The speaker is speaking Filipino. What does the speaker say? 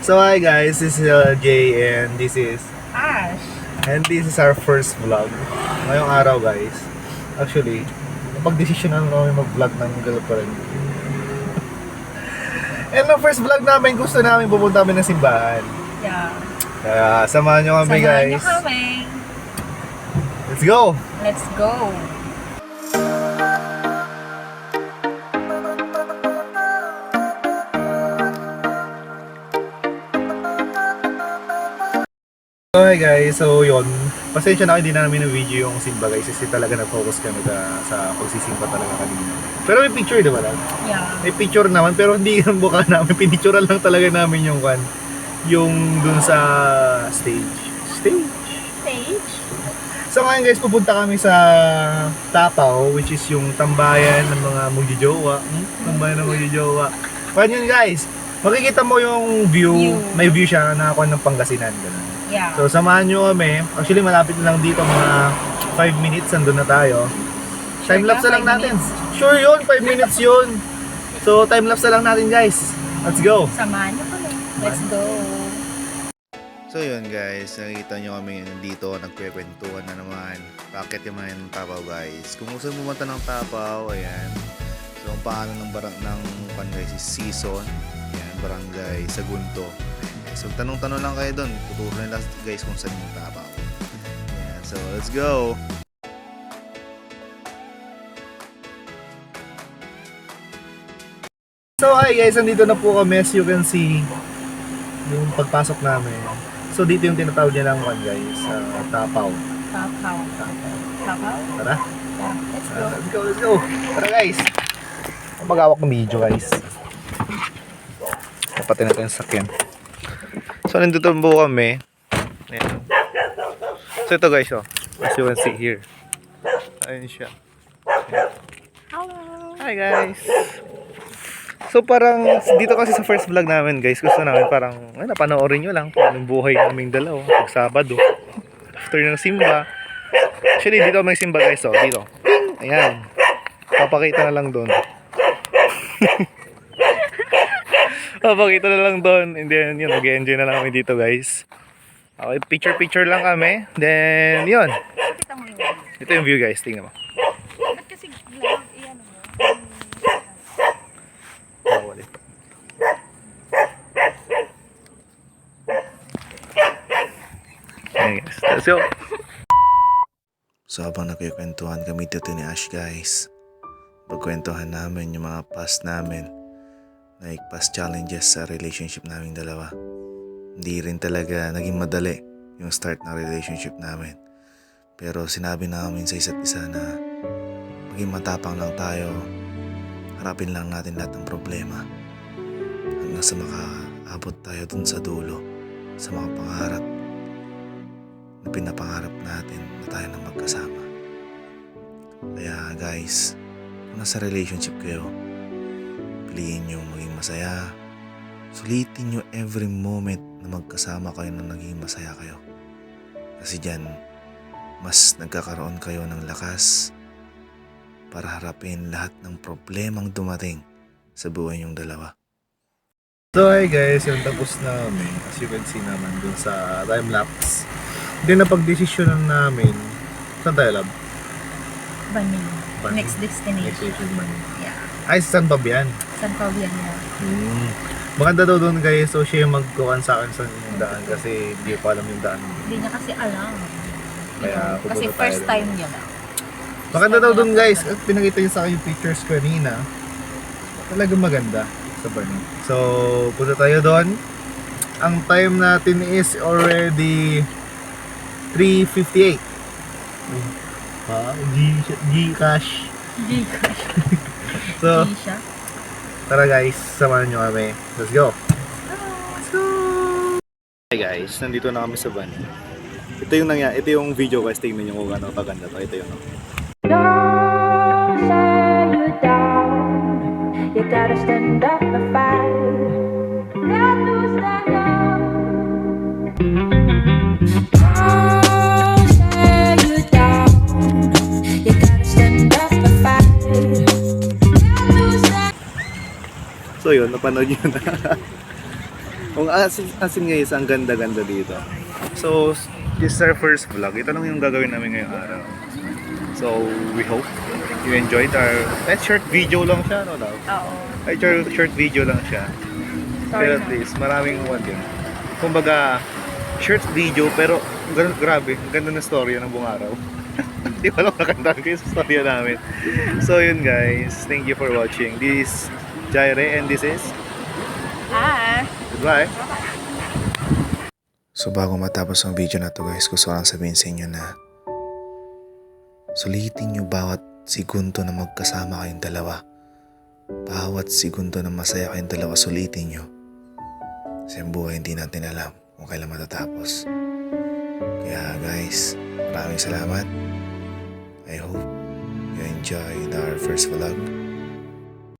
So hi guys, this is Jay and this is Ash. our first vlog. Ngayong araw guys, actually, napag-desisyon na kami mag-vlog ng girlfriend. And the first vlog namin, gusto namin pupunta kami ng simbahan. Yeah. Kaya samahan nyo kami Samahan guys. niyo kami. Let's go! Let's go. So hi guys, so yun, pasensya na kayo, hindi na namin na-video yung simba guys kasi talaga nag-focus kami sa pagsisimba talaga kanina. Pero may picture diba lang? Yeah. May picture naman pero hindi yung mukha namin, pinicturean lang talaga namin yung yung dun sa stage. Stage? So ngayon guys, pupunta kami sa Tapaw, which is yung tambayan ng mga magjojowa. Tambayan ng magjojowa. Kaya yun guys, makikita mo yung view. May view siya na ako ng Pangasinan. Ganun. Yeah. So samahan nyo kami. Actually malapit na lang dito, mga 5 minutes nandun na tayo. Time-lapse na lang natin. Sure yun, 5 minutes yun. So time-lapse na lang natin guys. Let's go. Samahan niyo kami. Let's go. So yun guys, nakikita nyo kami dito, nagkwekwentuhan na naman. Bakit yung mga ng Tapaw guys? Kung gusto mo pumunta ng Tapaw, ayan. So ang paano ng guys is season. Ayan, barangay Sagunto. So tanong-tanong lang kayo doon. Tuturo nila guys kung saan yung Tapaw. Ayan, so let's go! So hi guys, nandito na po kami as you can see yung pagpasok namin. So dito yung tinatawag niya ng guys, Tapaw. Tapaw. Tapaw? Tara. Yeah. Let's go. Let's go. Tara guys. Mag-awak ng video guys. Tapatin natin yung sakyan. So nandito po kami. Ayan. So ito guys, as you can see here. Ayun siya. Ayan. Hello. Hi guys. So parang dito kasi sa first vlog namin guys, gusto namin parang napanoorin nyo lang kung anong buhay naming dalawa pag Sabado after ng simba. Actually dito may simba guys, dito. Ayan. Papakita na lang doon. Papakita na lang doon. And then yun, mag-enjoy na lang kami dito guys. Okay, picture lang kami. Then yun. Kita mo yun. Ito yung view guys, tingnan mo. Ba't kasi vlog, iyan mo? Hey guys, let's go. So habang nagkikwentuhan kami dito ni Ash guys, pagkwentuhan namin yung mga past namin, like past challenges sa relationship naming dalawa. Hindi rin talaga naging madali yung start ng relationship namin. Pero sinabi namin sa isa't isa na maging matapang lang tayo, harapin lang natin lahat ng problema hanggang sa makaabot tayo dun sa dulo, sa mga pangarap na pinapangarap natin na tayo na magkasama. Kaya guys, kung nasa relationship kayo, piliin nyo maging masaya. Sulitin nyo every moment na magkasama kayo na naging masaya kayo. Kasi dyan, mas nagkakaroon kayo ng lakas para harapin lahat ng problemang dumating sa buhay nyong dalawa. So hi guys, yung tapos namin, as you can see naman dun sa time-lapse. Then napag-desisyonan namin, saan tayo lab? Banin. Banin. Next destination. Next station Banin. Yeah. Ay, San Fabian. San Fabian na. Maganda daw doon guys, so siya yung magkuhan sa akin sa yung daan kasi hindi ko alam yung daan. Hindi niya kasi alam. Kaya Kasi pupunta first tayo time doon. niya na. Maganda daw doon guys, at pinakita niya sa akin yung pictures kanina. Talagang maganda sa Banin. So, punta tayo doon. Ang time natin is already 3:58. Gcash. Gcash. So, Gisha. tara guys, samahan nyo kami. Let's go! Let's go! Hey guys, nandito na kami sa van. Ito yung nangyari, ito yung video guys, tingnan nyo kung ano kaganda to. Ito yung Don't let you down. You gotta stand up and fight. Got to stand up. Don't let you down. You gotta stand up and fight. Got to stand. So yun, napanood nyo na. Kung asin guys, ang ganda-ganda dito. So, this is our first vlog. Ito lang yung gagawin namin ngayong araw. So, we hope you enjoyed our... short video lang siya, no daw? Oo. Short video lang siya. Pero at least, maraming one din. Kumbaga, short video, pero grabe, ang ganda ng storya ng buong araw. Hindi ko lang nakandaan kayo sa storya namin. So yun guys, thank you for watching. This is Jaire and this is... Ah. Goodbye! So bago matapos ang video na to guys, gusto ko lang sabihin sa inyo na sulitin nyo bawat segundo na magkasama kayong dalawa. Bawat segundo na masaya kayong dalawa, sulitin nyo. Kasi ang buhay hindi natin alam kung kailan matatapos. Kaya guys, maraming salamat. I hope you enjoyed our first vlog.